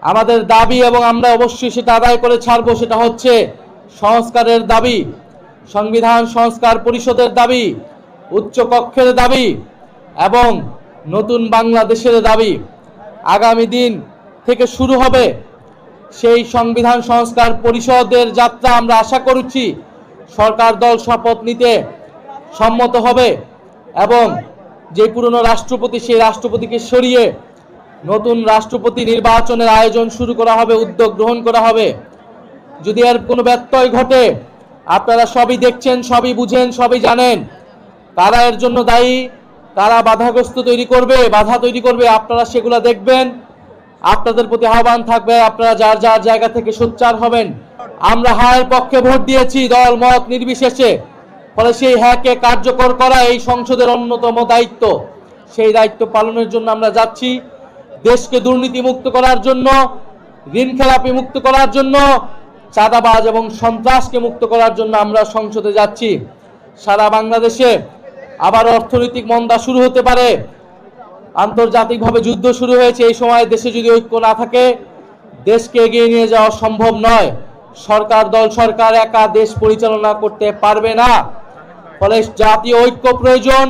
আমাদের দাবি এবং আমরা অবশ্যই সেটা আদায় করে ছাড়বো, সেটা হচ্ছে সংস্কারের দাবি, সংবিধান সংস্কার পরিষদের দাবি, উচ্চ কক্ষের দাবি এবং নতুন বাংলাদেশের দাবি। আগামী দিন থেকে শুরু হবে সেই সংবিধান সংস্কার পরিষদের যাত্রা। আমরা আশা করছি সরকার দল শপথ নিতে সম্মত হবে এবং যে পুরনো রাষ্ট্রপতি, সেই রাষ্ট্রপতিকে সরিয়ে নতুন রাষ্ট্রপতি নির্বাচনের আয়োজন শুরু করা হবে, উদ্যোগ গ্রহণ করা হবে। যদি এর কোনো ব্যত্যয় ঘটে, আপনারা সবই দেখছেন, সবই বুঝেন, সবই জানেন, কারা এর জন্য দায়ী, কারা বাধাগ্রস্ত তৈরি করবে, বাধা তৈরি করবে, আপনারা সেগুলো দেখবেন। আপনাদের প্রতি আহ্বান থাকবে, আপনারা যার যার জায়গা থেকে সোচ্চার হবেন। আমরা হ্যাঁর পক্ষে ভোট দিয়েছি দল মত নির্বিশেষে, ফলে সেই হ্যাঁকে কার্যকর করা এই সংসদের অন্যতম দায়িত্ব। সেই দায়িত্ব পালনের জন্য আমরা যাচ্ছি। দেশকে দুর্নীতি মুক্ত করার জন্য, ঋণ খেলাপি মুক্ত করার জন্য, চাঁদাবাজ এবং সন্ত্রাসকে মুক্ত করার জন্য আমরা সংসদে যাচ্ছি। সারা বাংলাদেশে আবার অর্থনৈতিক মন্দা শুরু হতে পারে, আন্তর্জাতিকভাবে যুদ্ধ শুরু হয়েছে। এই সময় দেশে যদি ঐক্য না থাকে, দেশকে এগিয়ে নিয়ে যাওয়া সম্ভব নয়। সরকার দল সরকার একা দেশ পরিচালনা করতে পারবে না, ফলে জাতীয় ঐক্য প্রয়োজন।